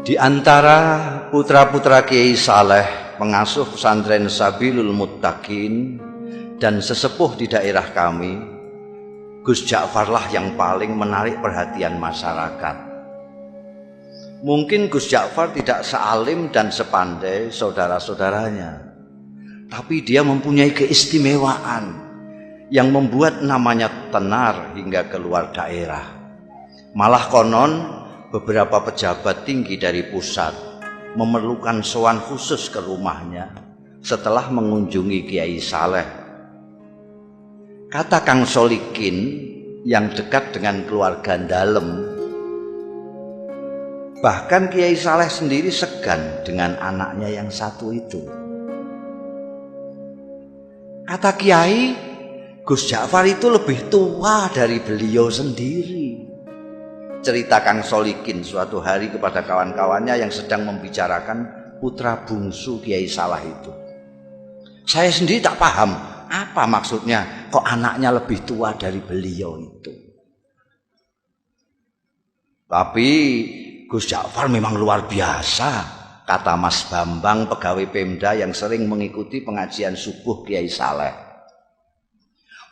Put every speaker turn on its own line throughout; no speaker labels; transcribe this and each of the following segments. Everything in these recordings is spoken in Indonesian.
Di antara putra-putra Kiai Saleh, pengasuh pesantren Sabilul Muttaqin dan sesepuh di daerah kami, Gus Ja'farlah yang paling menarik perhatian masyarakat. Mungkin Gus Ja'far tidak sealim dan sepandai saudara-saudaranya, tapi dia mempunyai keistimewaan yang membuat namanya tenar hingga keluar daerah. Malah konon beberapa pejabat tinggi dari pusat memerlukan sowan khusus ke rumahnya setelah mengunjungi Kiai Saleh. Kata Kang Solikin yang dekat dengan keluarga dalem, bahkan Kiai Saleh sendiri segan dengan anaknya yang satu itu. Kata Kiai, Gus Ja'far itu lebih tua dari beliau sendiri. Cerita Kang Solikin suatu hari kepada kawan-kawannya yang sedang membicarakan putra bungsu Kiai Saleh itu. Saya sendiri tak paham apa maksudnya kok anaknya lebih tua dari beliau itu. Tapi Gus Ja'far memang luar biasa, kata Mas Bambang, pegawai Pemda yang sering mengikuti pengajian subuh Kiai Saleh.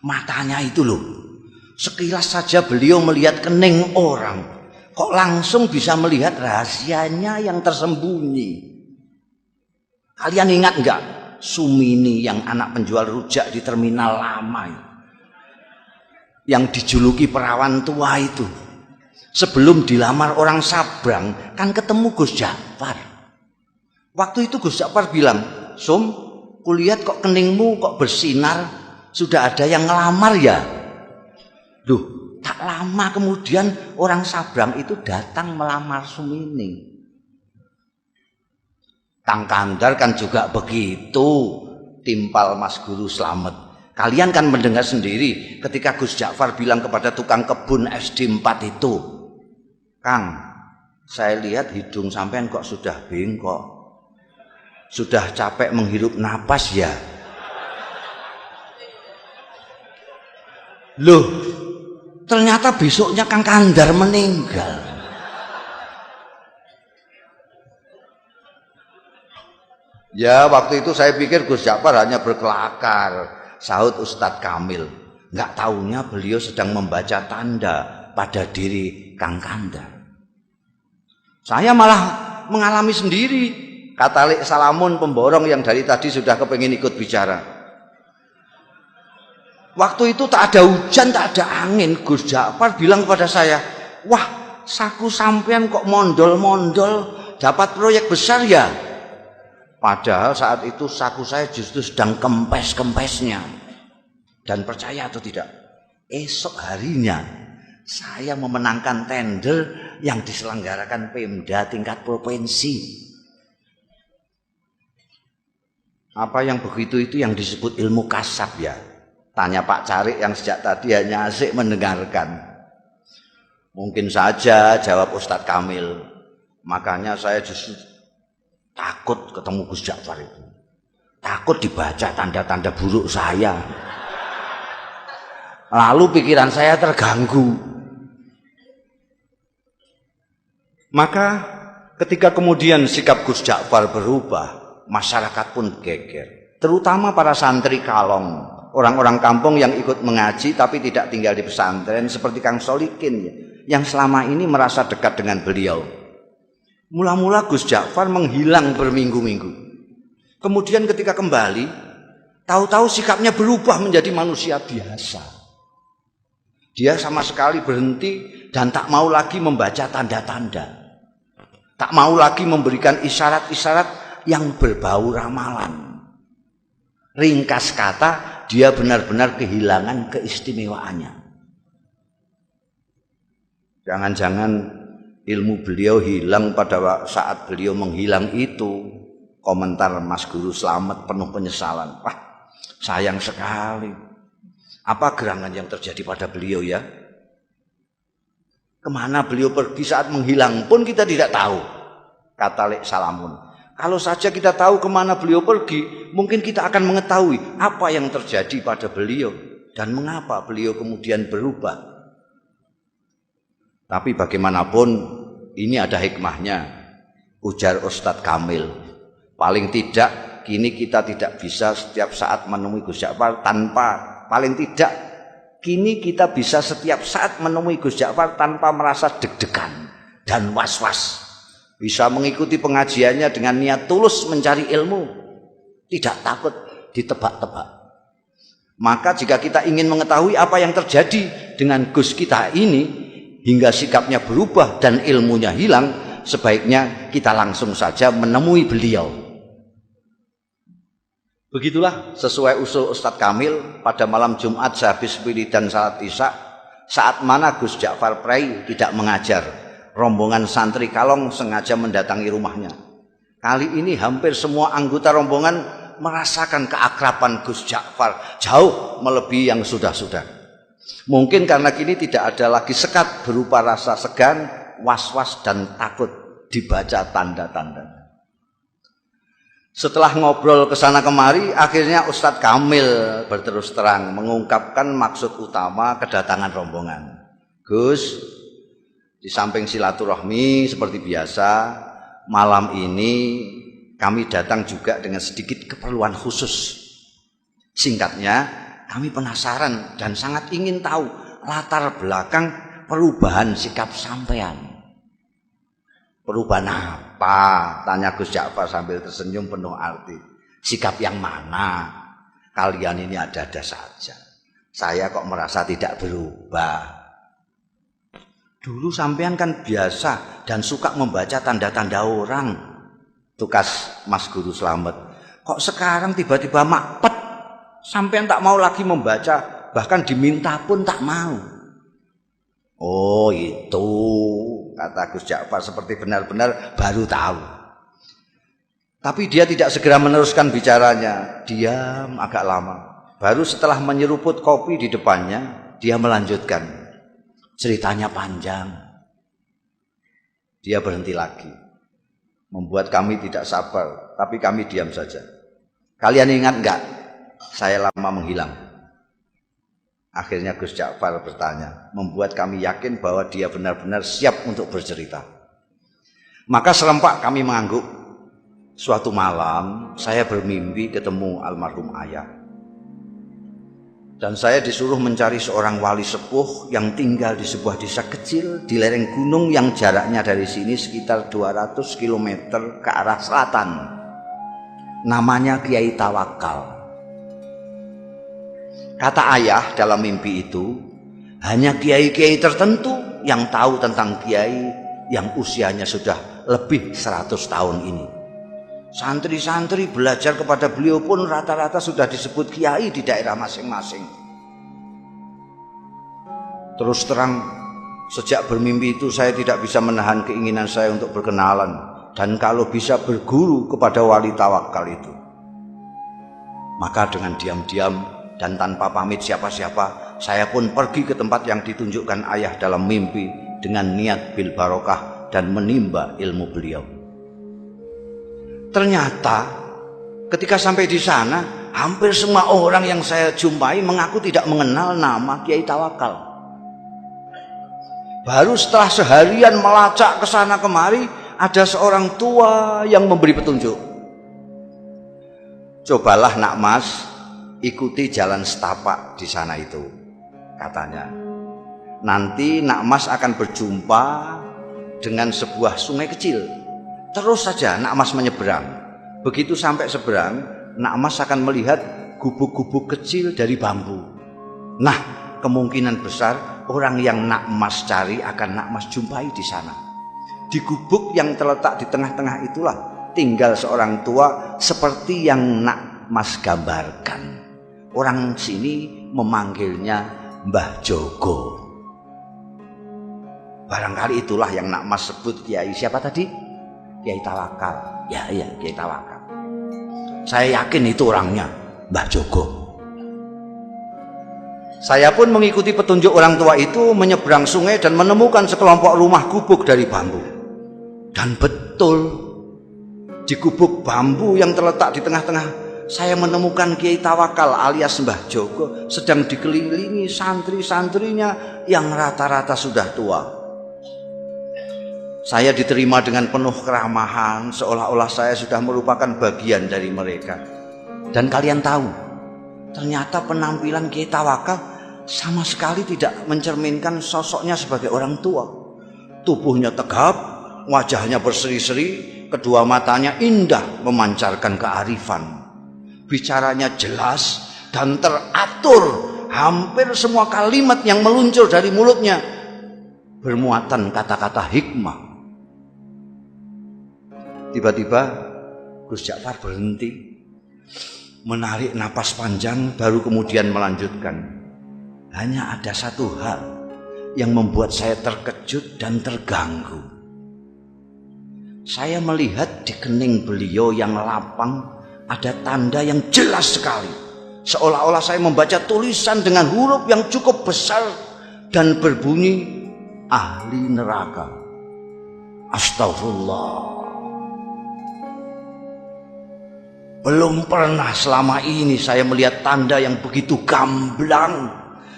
Matanya itu loh, sekilas saja beliau melihat kening orang, kok langsung bisa melihat rahasianya yang tersembunyi. Kalian ingat enggak Sumini yang anak penjual rujak di terminal lama, yang dijuluki perawan tua itu? Sebelum dilamar orang Sabrang kan ketemu Gus Ja'far. Waktu itu Gus Ja'far bilang, "Sum, kulihat kok keningmu kok bersinar, sudah ada yang ngelamar ya?" Duh, tak lama kemudian orang Sabrang itu datang melamar Sumini. Kang Kandar kan juga begitu, timpal Mas Guru Slamet. Kalian kan mendengar sendiri ketika Gus Ja'far bilang kepada tukang kebun SD 4 itu, "Kang, saya lihat hidung sampean kok sudah bengkok. Sudah capek menghirup napas ya?" Loh, ternyata besoknya Kang Kandar meninggal. Ya, waktu itu saya pikir Gus Ja'far hanya berkelakar, sahut Ustadz Kamil. Nggak taunya beliau sedang membaca tanda pada diri Kang Kandar. Saya malah mengalami sendiri, kata Lek Salamun pemborong yang dari tadi sudah kepengin ikut bicara. Waktu itu tak ada hujan, tak ada angin. Gus Ja'far bilang kepada saya, "Wah, saku sampean kok mondol-mondol, dapat proyek besar ya?" Padahal saat itu saku saya justru sedang kempes-kempesnya. Dan percaya atau tidak, esok harinya saya memenangkan tender yang diselenggarakan Pemda tingkat provinsi. Apa yang begitu itu yang disebut ilmu kasab ya? Tanya Pak Carik yang sejak tadi hanya asik mendengarkan. Mungkin saja, jawab Ustadz Kamil. Makanya saya justru takut ketemu Gus Ja'far itu. Takut dibaca tanda-tanda buruk saya. Lalu pikiran saya terganggu. Maka ketika kemudian sikap Gus Ja'far berubah, masyarakat pun geger. Terutama para santri kalong, orang-orang kampung yang ikut mengaji tapi tidak tinggal di pesantren seperti Kang Solikin yang selama ini merasa dekat dengan beliau. Mula-mula Gus Ja'far menghilang berminggu-minggu. Kemudian ketika kembali, tahu-tahu sikapnya berubah menjadi manusia biasa. Dia sama sekali berhenti dan tak mau lagi membaca tanda-tanda. Tak mau lagi memberikan isyarat-isyarat yang berbau ramalan. Ringkas kata, dia benar-benar kehilangan keistimewaannya. Jangan-jangan ilmu beliau hilang pada saat beliau menghilang itu. Komentar Mas Guru Slamet penuh penyesalan. Wah, sayang sekali. Apa gerangan yang terjadi pada beliau ya? Kemana beliau pergi saat menghilang pun kita tidak tahu, kata Lek Salamun. Kalau saja kita tahu kemana beliau pergi, mungkin kita akan mengetahui apa yang terjadi pada beliau dan mengapa beliau kemudian berubah. Tapi bagaimanapun ini ada hikmahnya. Ujar Ustadz Kamil. Paling tidak kini kita tidak bisa setiap saat menemui Gus Ja'far paling tidak kini kita bisa setiap saat menemui Gus Ja'far tanpa merasa deg-degan dan was-was. Bisa mengikuti pengajiannya dengan niat tulus mencari ilmu, tidak takut ditebak-tebak. Maka jika kita ingin mengetahui apa yang terjadi dengan Gus kita ini hingga sikapnya berubah dan ilmunya hilang, sebaiknya kita langsung saja menemui beliau. Begitulah sesuai usul Ustadz Kamil pada malam Jumat sehabis wiridan salat Isya, saat mana Gus Ja'far Prai tidak mengajar, rombongan santri Kalong sengaja mendatangi rumahnya. Kali ini hampir semua anggota rombongan merasakan keakraban Gus Ja'far jauh melebihi yang sudah-sudah. Mungkin karena kini tidak ada lagi sekat berupa rasa segan, was-was dan takut dibaca tanda-tanda. Setelah ngobrol kesana kemari, akhirnya Ustadz Kamil berterus terang mengungkapkan maksud utama kedatangan rombongan. Gus, di samping silaturahmi seperti biasa, malam ini kami datang juga dengan sedikit keperluan khusus. Singkatnya, kami penasaran dan sangat ingin tahu latar belakang perubahan sikap sampean. Perubahan apa? Tanya Gus Ja'far sambil tersenyum penuh arti. Sikap yang mana? Kalian ini ada-ada saja. Saya kok merasa tidak berubah. Dulu sampean kan biasa dan suka membaca tanda-tanda orang. Tukas Mas Guru Slamet. Kok sekarang tiba-tiba makpet? Sampean tak mau lagi membaca, bahkan diminta pun tak mau. Oh itu, kata Gus Ja'far seperti benar-benar baru tahu. Tapi dia tidak segera meneruskan bicaranya. Diam agak lama. Baru setelah menyeruput kopi di depannya, dia melanjutkan. Ceritanya panjang. Dia berhenti lagi. Membuat kami tidak sabar, tapi kami diam saja. Kalian ingat enggak? Saya lama menghilang. Akhirnya Gus Ja'far bertanya, membuat kami yakin bahwa dia benar-benar siap untuk bercerita. Maka serempak kami mengangguk. Suatu malam saya bermimpi ketemu almarhum ayah. Dan saya disuruh mencari seorang wali sepuh yang tinggal di sebuah desa kecil di lereng gunung yang jaraknya dari sini sekitar 200 km ke arah selatan. Namanya Kiai Tawakal. Kata ayah dalam mimpi itu, hanya kiai-kiai tertentu yang tahu tentang kiai yang usianya sudah lebih 100 tahun ini. Santri-santri belajar kepada beliau pun rata-rata sudah disebut kiai di daerah masing-masing. Terus terang, sejak bermimpi itu saya tidak bisa menahan keinginan saya untuk berkenalan dan kalau bisa berguru kepada wali tawakal itu. Maka dengan diam-diam dan tanpa pamit siapa-siapa, saya pun pergi ke tempat yang ditunjukkan ayah dalam mimpi dengan niat bil barokah dan menimba ilmu beliau. Ternyata ketika sampai di sana, hampir semua orang yang saya jumpai mengaku tidak mengenal nama Kiai Tawakal. Baru setelah seharian melacak ke sana kemari, ada seorang tua yang memberi petunjuk. Cobalah nak mas, ikuti jalan setapak di sana itu, katanya. Nanti nak mas akan berjumpa dengan sebuah sungai kecil. Terus saja nak mas menyeberang. Begitu sampai seberang, nak mas akan melihat gubuk-gubuk kecil dari bambu. Nah, kemungkinan besar orang yang nak mas cari akan nak mas jumpai di sana. Di gubuk yang terletak di tengah-tengah itulah tinggal seorang tua seperti yang nak mas gambarkan. Orang sini memanggilnya Mbah Jogo. Barangkali itulah yang nak mas sebut Kiai siapa tadi? Kiai Tawakal. Ya, Kiai Tawakal. Saya yakin itu orangnya, Mbah Jogo. Saya pun mengikuti petunjuk orang tua itu menyeberang sungai dan menemukan sekelompok rumah gubuk dari bambu. Dan betul, di gubuk bambu yang terletak di tengah-tengah, saya menemukan Kiai Tawakal alias Mbah Jogo sedang dikelilingi santri-santrinya yang rata-rata sudah tua. Saya diterima dengan penuh keramahan, seolah-olah saya sudah merupakan bagian dari mereka. Dan kalian tahu, ternyata penampilan Kiai Tawakal sama sekali tidak mencerminkan sosoknya sebagai orang tua. Tubuhnya tegap, wajahnya berseri-seri, kedua matanya indah memancarkan kearifan. Bicaranya jelas dan teratur, hampir semua kalimat yang meluncur dari mulutnya bermuatan kata-kata hikmah. Tiba-tiba Gus Ja'far berhenti, menarik napas panjang, baru kemudian melanjutkan. Hanya ada satu hal yang membuat saya terkejut dan terganggu. Saya melihat di kening beliau yang lapang ada tanda yang jelas sekali, seolah-olah saya membaca tulisan dengan huruf yang cukup besar dan berbunyi ahli neraka. Astagfirullah. Belum pernah selama ini saya melihat tanda yang begitu gamblang.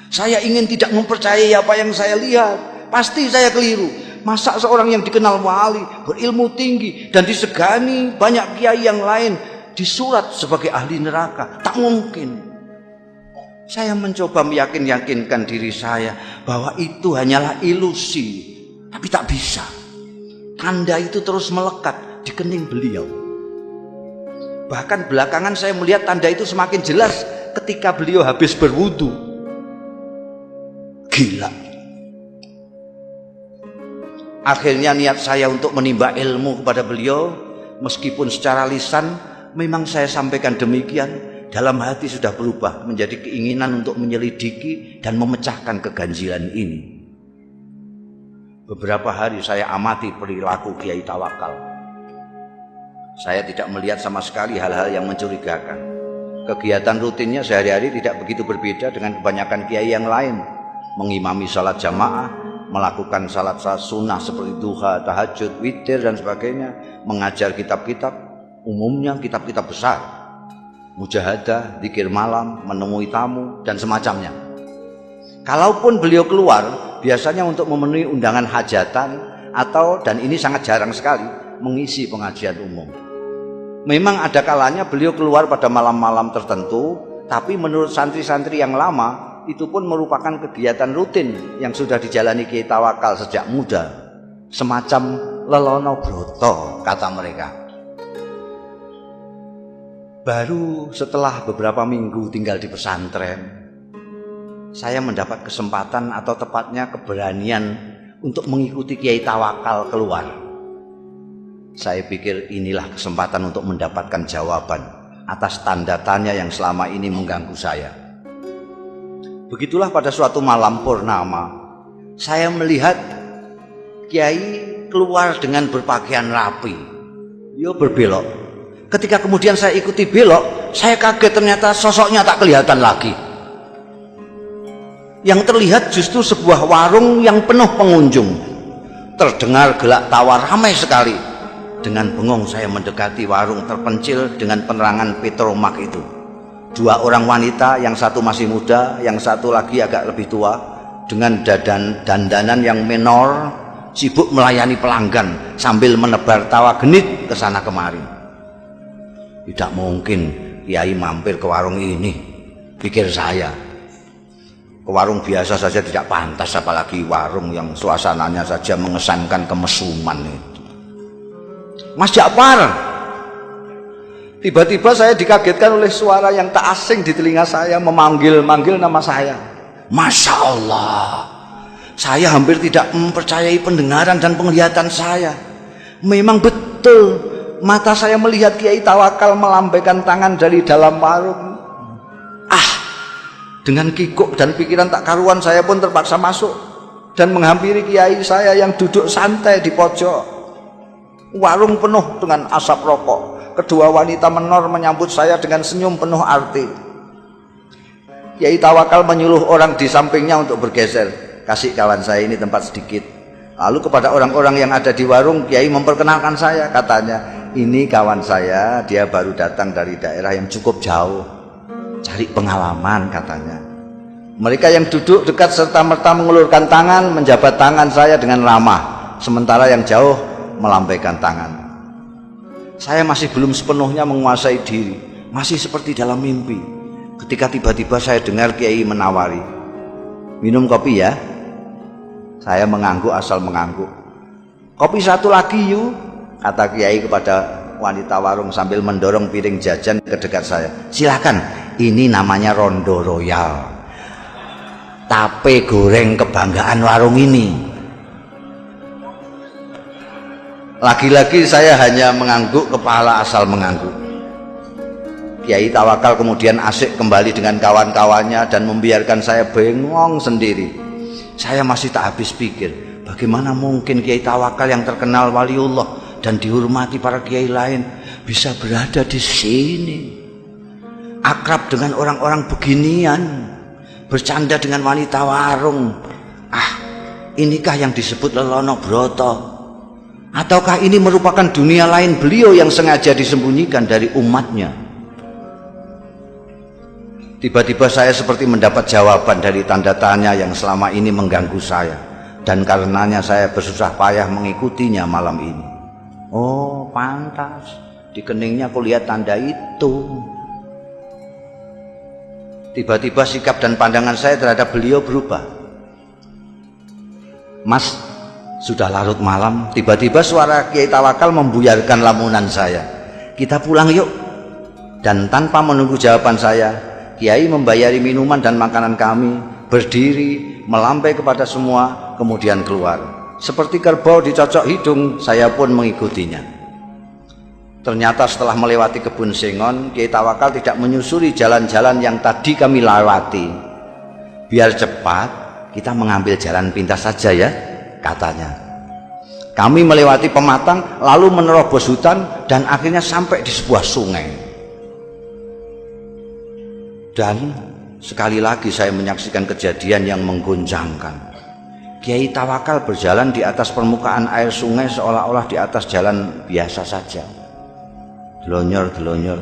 Saya ingin tidak mempercayai apa yang saya lihat. Pasti saya keliru. Masa seorang yang dikenal wali, berilmu tinggi, dan disegani banyak kiai yang lain disurat sebagai ahli neraka? Tak mungkin. Saya mencoba meyakinkan diri saya bahwa itu hanyalah ilusi. Tapi tak bisa. Tanda itu terus melekat di kening beliau. Bahkan belakangan saya melihat tanda itu semakin jelas ketika beliau habis berwudu. Gila. Akhirnya niat saya untuk menimba ilmu kepada beliau, meskipun secara lisan memang saya sampaikan demikian, dalam hati sudah berubah menjadi keinginan untuk menyelidiki dan memecahkan keganjilan ini. Beberapa hari saya amati perilaku Kiai Tawakal. Saya tidak melihat sama sekali hal-hal yang mencurigakan. Kegiatan rutinnya sehari-hari tidak begitu berbeda dengan kebanyakan kiai yang lain. Mengimami salat jamaah, melakukan salat sunnah seperti duha, tahajud, witir dan sebagainya, mengajar kitab-kitab, umumnya kitab-kitab besar, mujahadah, zikir malam, menemui tamu dan semacamnya. Kalaupun beliau keluar, biasanya untuk memenuhi undangan hajatan atau, dan ini sangat jarang sekali, mengisi pengajian umum. Memang ada kalanya beliau keluar pada malam-malam tertentu, tapi menurut santri-santri yang lama, itu pun merupakan kegiatan rutin yang sudah dijalani Kiai Tawakal sejak muda. Semacam lelono broto, kata mereka. Baru setelah beberapa minggu tinggal di pesantren, saya mendapat kesempatan atau tepatnya keberanian untuk mengikuti Kiai Tawakal keluar. Saya pikir inilah kesempatan untuk mendapatkan jawaban atas tanda tanya yang selama ini mengganggu saya. Begitulah pada suatu malam purnama, saya melihat Kiai keluar dengan berpakaian rapi. Beliau berbelok. Ketika kemudian saya ikuti belok, saya kaget ternyata sosoknya tak kelihatan lagi. Yang terlihat justru sebuah warung yang penuh pengunjung. Terdengar gelak tawa ramai sekali. Dengan bengong saya mendekati warung terpencil dengan penerangan petromak itu. Dua orang wanita, yang satu masih muda, yang satu lagi agak lebih tua, dengan dandanan yang menor, sibuk melayani pelanggan sambil menebar tawa genit ke sana kemari. Tidak mungkin Kiai mampir ke warung ini, pikir saya. Ke warung biasa saja tidak pantas, apalagi warung yang suasananya saja mengesankan kemesuman itu. Mas Ja'far, tiba-tiba saya dikagetkan oleh suara yang tak asing di telinga saya, memanggil-manggil nama saya. Masya Allah, saya hampir tidak mempercayai pendengaran dan penglihatan saya. Memang betul, mata saya melihat Kiai Tawakal melambaikan tangan dari dalam warung. Dengan kikuk dan pikiran tak karuan, saya pun terpaksa masuk dan menghampiri Kiai saya yang duduk santai di pojok. Warung penuh dengan asap rokok. Kedua wanita menor menyambut saya dengan senyum penuh arti. Kiai Tawakal menyuruh orang di sampingnya untuk bergeser. Kasih kawan saya ini tempat sedikit. Lalu kepada orang-orang yang ada di warung, Kiai memperkenalkan saya. Katanya, ini kawan saya, dia baru datang dari daerah yang cukup jauh, cari pengalaman katanya. Mereka yang duduk dekat serta-merta mengulurkan tangan, menjabat tangan saya dengan ramah. sementara yang jauh melambaikan tangan. Saya masih belum sepenuhnya menguasai diri, masih seperti dalam mimpi. Ketika tiba-tiba saya dengar Kiai menawari, "Minum kopi ya?" Saya mengangguk asal mengangguk. "Kopi satu lagi yuk," kata Kiai kepada wanita warung sambil mendorong piring jajan ke dekat saya. "Silakan, ini namanya Rondo Royal, tape goreng kebanggaan warung ini." Lagi-lagi saya hanya mengangguk kepala asal mengangguk. Kiai Tawakal kemudian asik kembali dengan kawan-kawannya dan membiarkan saya bengong sendiri. Saya masih tak habis pikir, bagaimana mungkin Kiai Tawakal yang terkenal waliullah dan dihormati para kiai lain bisa berada di sini, akrab dengan orang-orang beginian, bercanda dengan wanita warung. Inikah yang disebut Lelono Broto? Ataukah ini merupakan dunia lain beliau yang sengaja disembunyikan dari umatnya? Tiba-tiba saya seperti mendapat jawaban dari tanda tanya yang selama ini mengganggu saya, dan karenanya saya bersusah payah mengikutinya malam ini. Oh, pantas di keningnya aku lihat tanda itu. Tiba-tiba sikap dan pandangan saya terhadap beliau berubah. "Mas, sudah larut malam." Tiba-tiba suara Kiai Tawakal membuyarkan lamunan saya. "Kita pulang yuk." Dan tanpa menunggu jawaban saya, Kiai membayari minuman dan makanan kami, berdiri, melambai kepada semua, kemudian keluar. Seperti kerbau dicocok hidung, saya pun mengikutinya. Ternyata setelah melewati kebun sengon, Kiai Tawakal tidak menyusuri jalan-jalan yang tadi kami lewati. "Biar cepat, kita mengambil jalan pintas saja ya," katanya. Kami melewati pematang, lalu menerobos hutan, dan akhirnya sampai di sebuah sungai. Dan sekali lagi saya menyaksikan kejadian yang mengguncangkan. Kiai Tawakal berjalan di atas permukaan air sungai seolah-olah di atas jalan biasa saja. Delonyor-delonyor.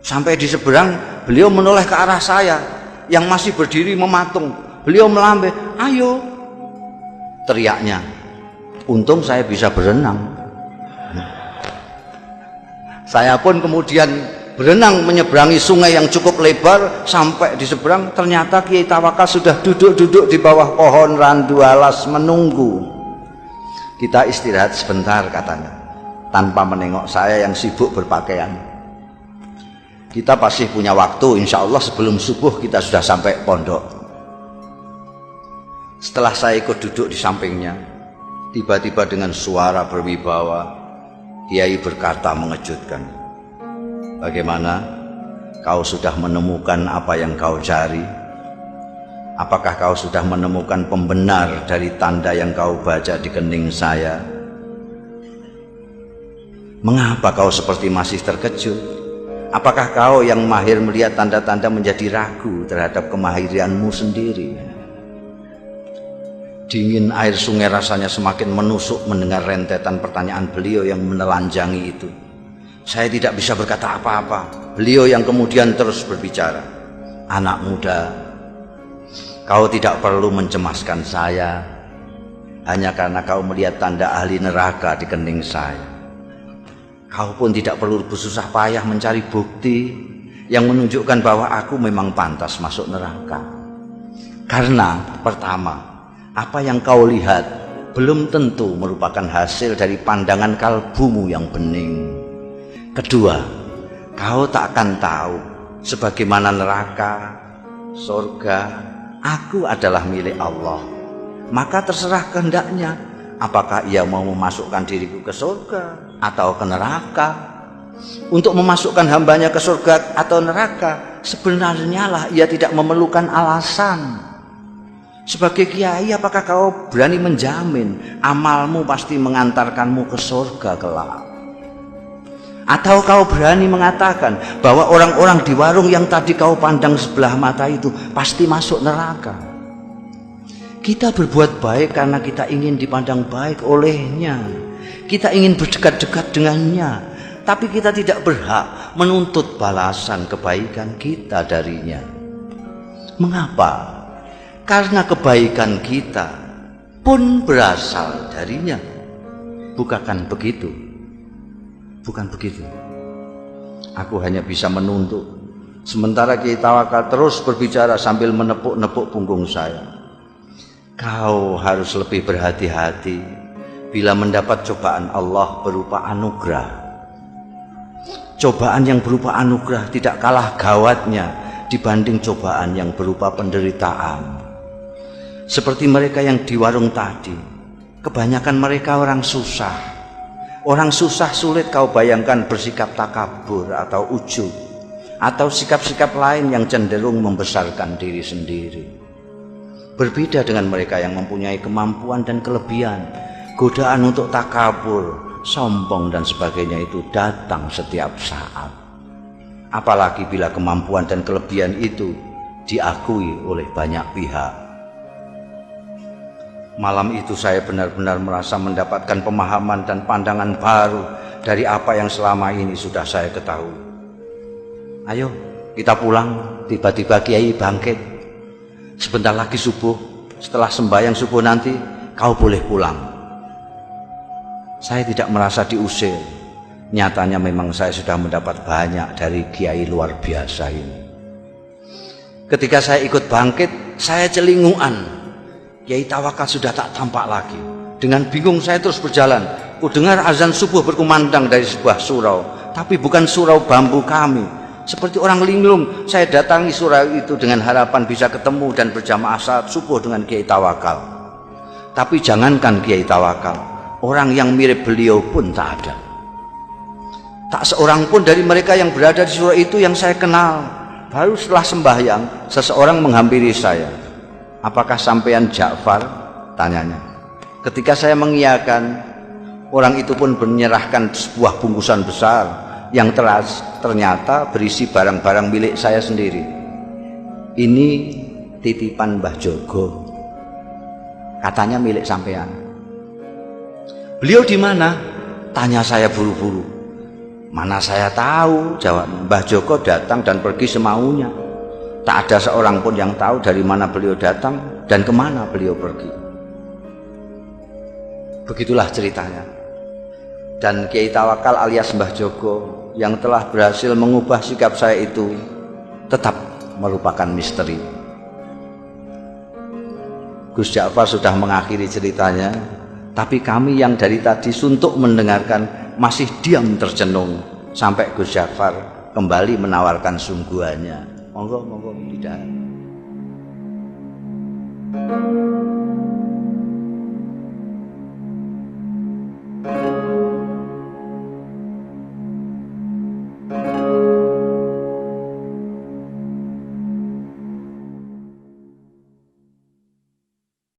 Sampai di seberang, beliau menoleh ke arah saya yang masih berdiri mematung. Beliau melambai, "Ayo," teriaknya. Untung saya bisa berenang. Saya pun kemudian berenang menyeberangi sungai yang cukup lebar. Sampai di seberang, ternyata Kiai Tawakal sudah duduk-duduk di bawah pohon randu alas menunggu. "Kita istirahat sebentar," katanya, tanpa menengok saya yang sibuk berpakaian. "Kita pasti punya waktu, insya Allah sebelum subuh kita sudah sampai pondok." Setelah saya ikut duduk di sampingnya, tiba-tiba dengan suara berwibawa, Kiai berkata mengejutkan, "Bagaimana? Kau sudah menemukan apa yang kau cari? Apakah kau sudah menemukan pembenar dari tanda yang kau baca di kening saya? Mengapa kau seperti masih terkejut? Apakah kau yang mahir melihat tanda-tanda menjadi ragu terhadap kemahiranmu sendiri?" Dingin air sungai rasanya semakin menusuk mendengar rentetan pertanyaan beliau yang menelanjangi itu. Saya tidak bisa berkata apa-apa. Beliau yang kemudian terus berbicara, "Anak muda, kau tidak perlu mencemaskan saya hanya karena kau melihat tanda ahli neraka di kening saya. Kau pun tidak perlu bersusah payah mencari bukti yang menunjukkan bahwa aku memang pantas masuk neraka. Karena pertama, apa yang kau lihat belum tentu merupakan hasil dari pandangan kalbumu yang bening. Kedua, kau tak akan tahu sebagaimana neraka, surga, aku adalah milik Allah. Maka terserah kehendaknya, apakah ia mau memasukkan diriku ke surga atau ke neraka. Untuk memasukkan hambanya ke surga atau neraka, sebenarnya lah ia tidak memerlukan alasan. Sebagai kiai, apakah kau berani menjamin amalmu pasti mengantarkanmu ke surga kelak? Atau kau berani mengatakan bahwa orang-orang di warung yang tadi kau pandang sebelah mata itu pasti masuk neraka? Kita berbuat baik karena kita ingin dipandang baik olehnya. Kita ingin berdekat-dekat dengannya, tapi kita tidak berhak menuntut balasan kebaikan kita darinya. Mengapa? Karena kebaikan kita pun berasal darinya. Bukan begitu? Bukan begitu. Aku hanya bisa menuntut, sementara Kiai Tawakal terus berbicara sambil menepuk-nepuk punggung saya. Kau harus lebih berhati-hati bila mendapat cobaan Allah berupa anugerah. Cobaan yang berupa anugerah tidak kalah gawatnya dibanding cobaan yang berupa penderitaan. Seperti mereka yang di warung tadi, kebanyakan mereka orang susah. Orang susah sulit kau bayangkan bersikap takabur atau ujub, atau sikap-sikap lain yang cenderung membesarkan diri sendiri. Berbeda dengan mereka yang mempunyai kemampuan dan kelebihan, godaan untuk takabur, sombong dan sebagainya itu datang setiap saat. Apalagi bila kemampuan dan kelebihan itu diakui oleh banyak pihak. Malam itu saya benar-benar merasa mendapatkan pemahaman dan pandangan baru dari apa yang selama ini sudah saya ketahui. Ayo kita pulang, tiba-tiba Kiai bangkit. Sebentar lagi subuh, setelah sembahyang subuh nanti kau boleh pulang. Saya tidak merasa diusir. Nyatanya memang saya sudah mendapat banyak dari Kiai luar biasa ini. Ketika saya ikut bangkit, saya celinguan. Kiai Tawakal sudah tak tampak lagi. Dengan bingung saya terus berjalan. Ku dengar azan subuh berkumandang dari sebuah surau, tapi bukan surau bambu kami. Seperti orang linglung, saya datangi surau itu dengan harapan bisa ketemu dan berjamaah salat subuh dengan Kiai Tawakal. Tapi jangankan Kiai Tawakal, orang yang mirip beliau pun tak ada. Tak seorang pun dari mereka yang berada di surau itu yang saya kenal. Baru setelah sembahyang, seseorang menghampiri saya. Apakah sampean Ja'far? Tanyanya. Ketika saya mengiyakan, orang itu pun menyerahkan sebuah bungkusan besar yang ternyata berisi barang-barang milik saya sendiri. Ini titipan Mbah Jogo. Katanya milik sampean. Beliau di mana? Tanya saya buru-buru. Mana saya tahu, jawab. Mbah Jogo datang dan pergi semaunya. Tak ada seorang pun yang tahu dari mana beliau datang dan kemana beliau pergi. Begitulah ceritanya. Dan Kiai Tawakal alias Mbah Jogo yang telah berhasil mengubah sikap saya itu tetap merupakan misteri. Gus Ja'far sudah mengakhiri ceritanya, tapi kami yang dari tadi suntuk mendengarkan masih diam tercenung sampai Gus Ja'far kembali menawarkan sungguhannya. Monggo tidak.